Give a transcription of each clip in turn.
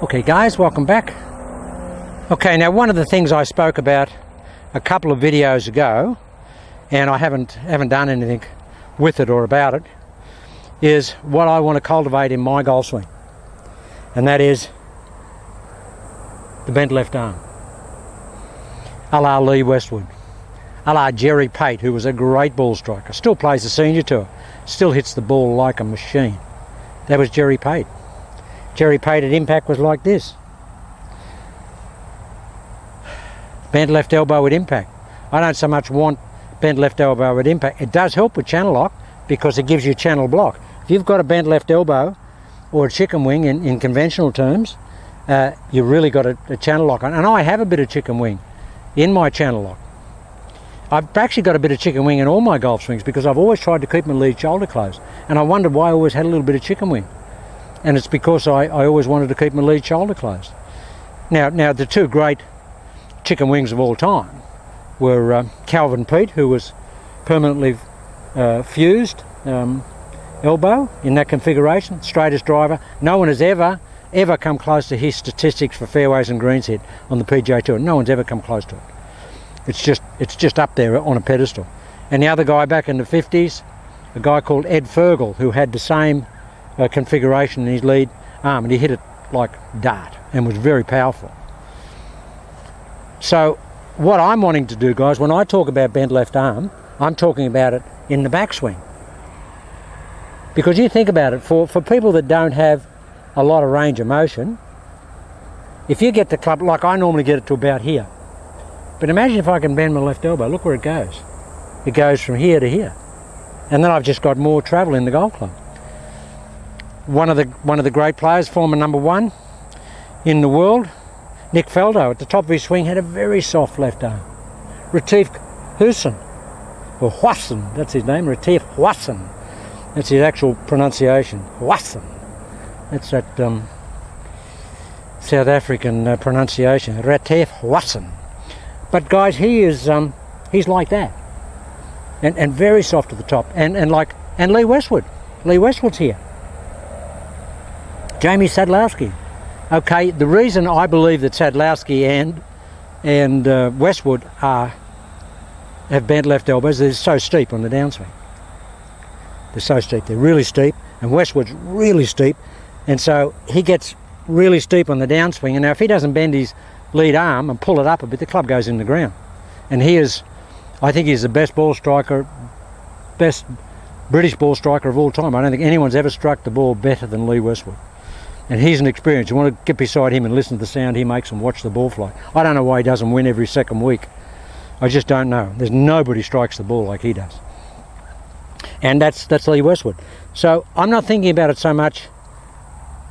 Okay guys, welcome back. Okay, now one of the things I spoke about a couple of videos ago, and I haven't done anything with it or about it, is what I want to cultivate in my golf swing, and that is the bent left arm, a la Lee Westwood, a la Jerry Pate, who was a great ball striker, still plays the senior tour, still hits the ball like a machine. That was Jerry Pate. Jerry Pate at impact was like this. Bent left elbow at impact. I don't so much want bent left elbow at impact. It does help with channel lock because it gives you channel block. If you've got a bent left elbow or a chicken wing in conventional terms, you've really got a channel lock on. And I have a bit of chicken wing in my channel lock. I've actually got a bit of chicken wing in all my golf swings because I've always tried to keep my lead shoulder closed. And I wondered why I always had a little bit of chicken wing. And it's because I always wanted to keep my lead shoulder closed. Now the two great chicken wings of all time were Calvin Peete, who was permanently fused elbow in that configuration, straightest driver. No one has ever come close to his statistics for fairways and greens hit on the PGA Tour. No one's ever come close to it. It's just up there on a pedestal. And the other guy back in the 50s, a guy called Ed Fergal, who had the same configuration in his lead arm, and he hit it like dart and was very powerful. So what I'm wanting to do, guys, when I talk about bent left arm, I'm talking about it in the backswing. Because you think about it, for people that don't have a lot of range of motion, if you get the club, like I normally get it to about here, but imagine if I can bend my left elbow, look where it goes. It goes from here to here. And then I've just got more travel in the golf club. One of the great players, former #1 in the world, Nick Faldo, at the top of his swing had a very soft left arm. Retief Hussain, or Hwassan, that's his name, Retief Hwassan. That's his actual pronunciation, Hwassan. That's that South African pronunciation, Retief Hwassan. But guys, he's like that, and very soft at the top, and Lee Westwood. Lee Westwood's here. Jamie Sadlowski. Okay, the reason I believe that Sadlowski and Westwood have bent left elbows, they're so steep on the downswing. They're so steep. They're really steep, and Westwood's really steep, and so he gets really steep on the downswing. And now, if he doesn't bend his lead arm and pull it up a bit, the club goes in the ground. And I think he's the best ball striker, best British ball striker of all time. I don't think anyone's ever struck the ball better than Lee Westwood. And he's an experience. You want to get beside him and listen to the sound he makes and watch the ball fly. I don't know why he doesn't win every second week. I just don't know. There's nobody strikes the ball like he does. And that's Lee Westwood. So I'm not thinking about it so much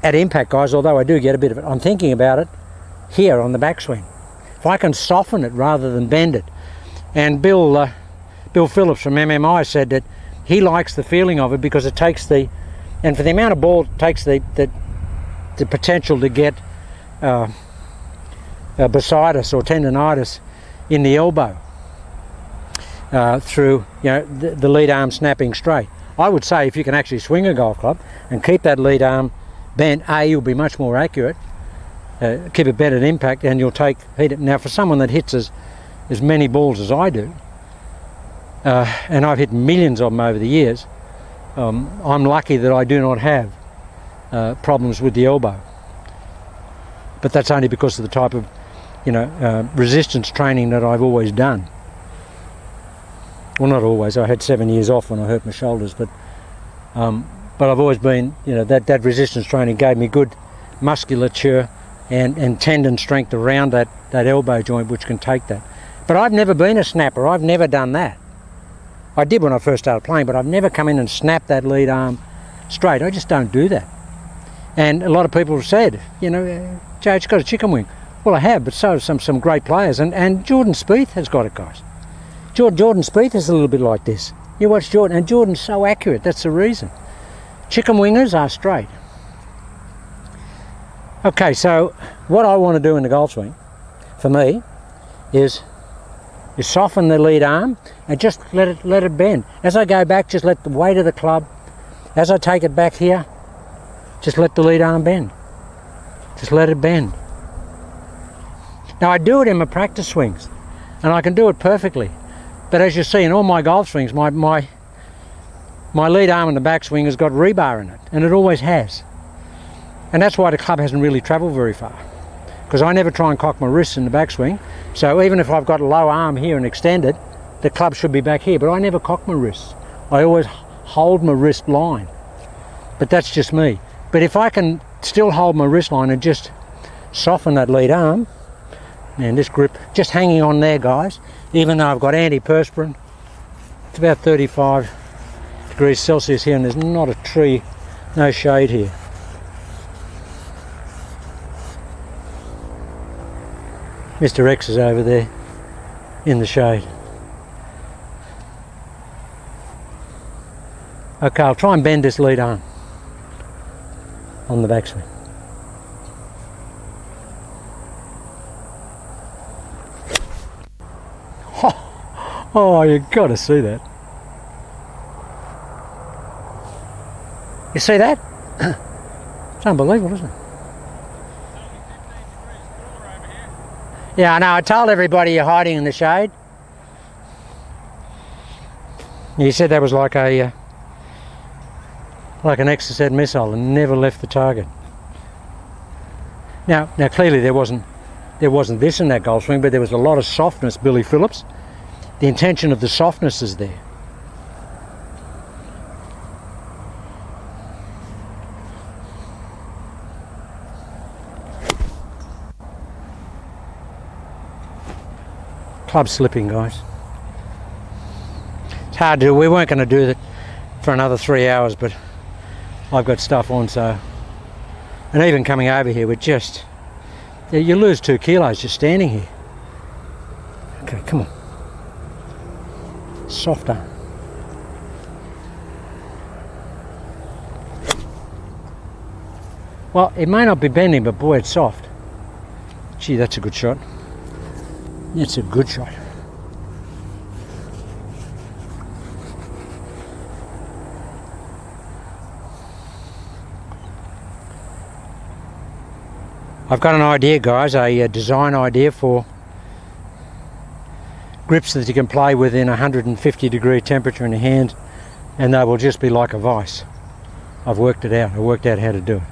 at impact, guys, although I do get a bit of it. I'm thinking about it here on the backswing. If I can soften it rather than bend it. And Bill Phillips from MMI said that he likes the feeling of it because it takes and for the amount of ball it takes the potential to get bursitis or tendonitis in the elbow through the lead arm snapping straight. I would say if you can actually swing a golf club and keep that lead arm bent, you'll be much more accurate. Keep it bent at impact, and you'll take heat. Now, for someone that hits as many balls as I do, and I've hit millions of them over the years, I'm lucky that I do not have problems with the elbow. But that's only because of the type of resistance training that I've always done. Well, not always. I had 7 years off when I hurt my shoulders, but I've always been, that resistance training gave me good musculature and tendon strength around that elbow joint, which can take that. But I've never been a snapper. I've never done that. I did when I first started playing, but I've never come in and snapped that lead arm straight. I just don't do that. And a lot of people have said, Joe, it's got a chicken wing. Well, I have, but so have some great players. And Jordan Spieth has got it, guys. Jordan Spieth is a little bit like this. You watch Jordan, and Jordan's so accurate. That's the reason. Chicken wingers are straight. Okay, so what I want to do in the golf swing, for me, is soften the lead arm and just let it bend. As I go back, just let the weight of the club, as I take it back here, just let the lead arm bend. Just let it bend. Now I do it in my practice swings, and I can do it perfectly. But as you see in all my golf swings, my lead arm in the backswing has got rebar in it, and it always has. And that's why the club hasn't really travelled very far, because I never try and cock my wrists in the backswing. So even if I've got a low arm here and extended, the club should be back here, but I never cock my wrists. I always hold my wrist line. But that's just me. But if I can still hold my wrist line and just soften that lead arm, and this grip just hanging on there, guys, even though I've got antiperspirant, it's about 35 degrees Celsius here, and there's not a tree, no shade here. Mr. X is over there in the shade. Okay, I'll try and bend this lead arm on the backswing. Oh, you've got to see that. You see that? It's unbelievable, isn't it? Yeah, I know. I told everybody you're hiding in the shade. You said that was like an Exocet missile and never left the target. Now clearly there wasn't this in that golf swing, but there was a lot of softness, Billy Phillips. The intention of the softness is there. Club slipping, guys. It's hard to do. We weren't going to do that for another 3 hours, but I've got stuff on, so. And even coming over here, with just, you lose 2 kilos just standing here. Okay, come on. Softer. Well, it may not be bending, but boy, it's soft. Gee, that's a good shot. It's a good shot. I've got an idea, guys, a design idea for grips that you can play with in 150 degree temperature in your hand, and they will just be like a vice. I've worked it out. I worked out how to do it.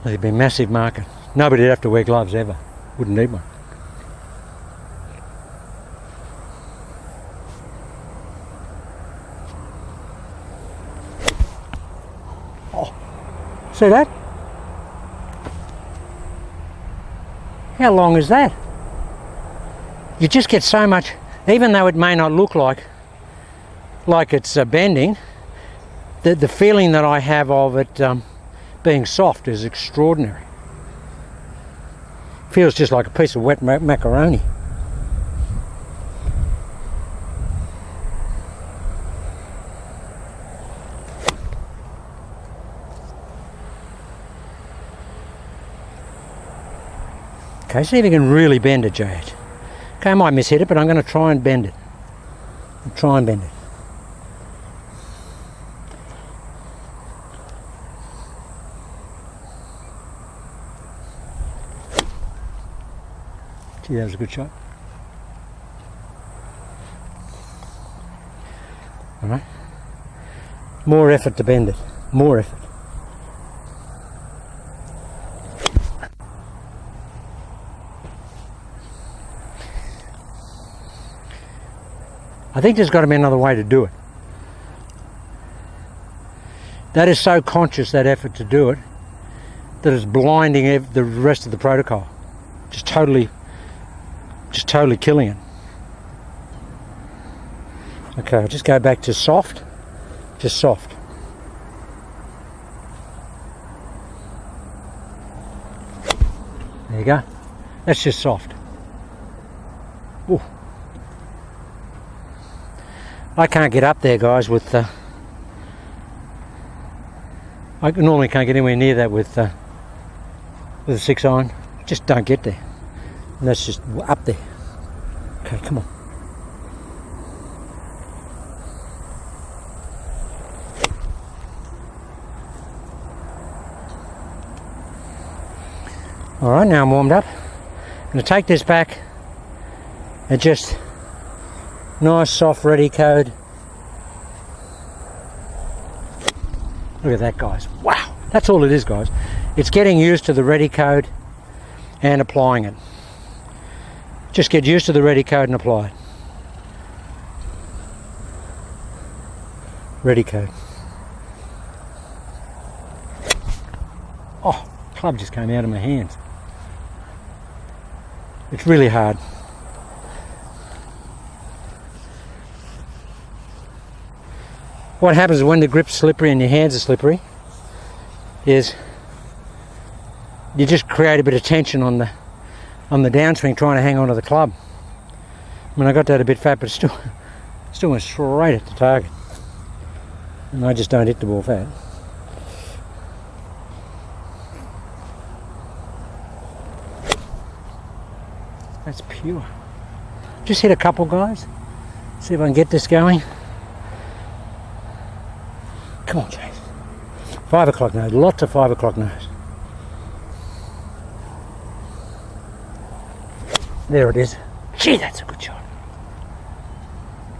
There'd be a massive market. Nobody'd have to wear gloves ever. Wouldn't need one. Oh, see that? How long is that? You just get so much, even though it may not look like it's bending, the feeling that I have of it being soft is extraordinary. Feels just like a piece of wet macaroni. Okay, see if you can really bend it, JH. Okay, I might mishit it, but I'm going to try and bend it. Try and bend it. Gee, that was a good shot. All right. More effort to bend it. More effort. I think there's got to be another way to do it. That is so conscious, that effort to do it, that it's blinding the rest of the protocol. Just totally killing it. Okay, I'll just go back to soft. Just soft. There you go. That's just soft. Ooh. I can't get up there, guys, with I normally can't get anywhere near that with a 6-iron. Just don't get there. And that's just up there. Okay, come on. Alright, now I'm warmed up. I'm going to take this back and just nice soft ready code. Look at that, guys. Wow, that's all it is, guys. It's getting used to the ready code and applying it. Just get used to the ready code and apply it. Ready code. Oh, club just came out of my hands. It's really hard. What happens when the grip's slippery and your hands are slippery is you just create a bit of tension on the downswing trying to hang on to the club. I mean, I got that a bit fat, but still went straight at the target. And I just don't hit the ball fat. That's pure. Just hit a couple, guys. See if I can get this going. Come on, Chase. 5 o'clock nose. Lots of 5 o'clock nose. There it is. Gee, that's a good shot.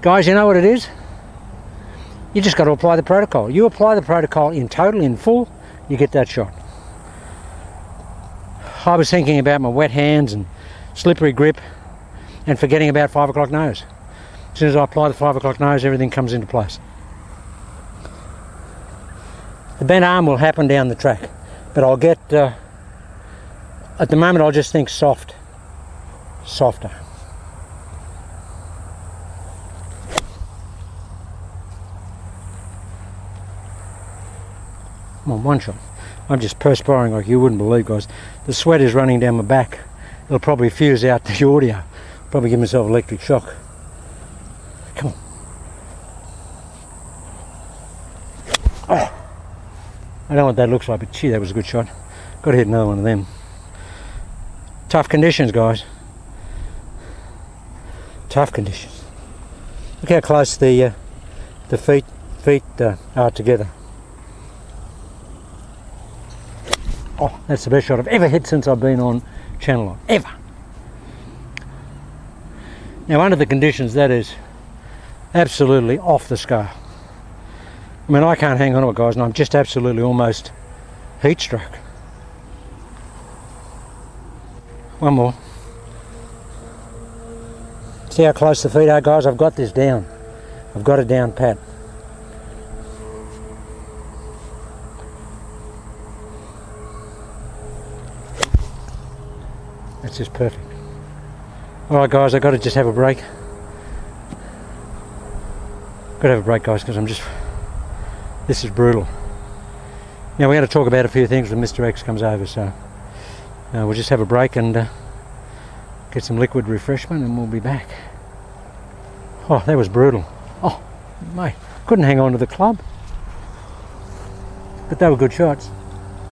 Guys, you know what it is? You just got to apply the protocol. You apply the protocol in total, in full, you get that shot. I was thinking about my wet hands and slippery grip and forgetting about 5 o'clock nose. As soon as I apply the 5 o'clock nose, everything comes into place. The bent arm will happen down the track, but I'll get, at the moment I'll just think softer. Come on, one shot. I'm just perspiring like you wouldn't believe, guys. The sweat is running down my back. It'll probably fuse out the audio. Probably give myself electric shock. Come on. Oh. I don't know what that looks like, but gee, that was a good shot. Got to hit another one of them. Tough conditions, guys. Tough conditions. Look how close the feet are together. Oh, that's the best shot I've ever hit since I've been on Channel Lock. Ever. Now, under the conditions, that is absolutely off the scale. I mean, I can't hang on to it, guys, and I'm just absolutely almost heat stroke. One more. See how close the feet are, guys? I've got this down. I've got it down pat. That's just perfect. Alright, guys, I've got to just have a break. Got to have a break, guys, because I'm just... This is brutal. Now, we're going to talk about a few things when Mr. X comes over, so we'll just have a break and get some liquid refreshment and we'll be back. Oh, that was brutal. Oh, mate, couldn't hang on to the club. But they were good shots.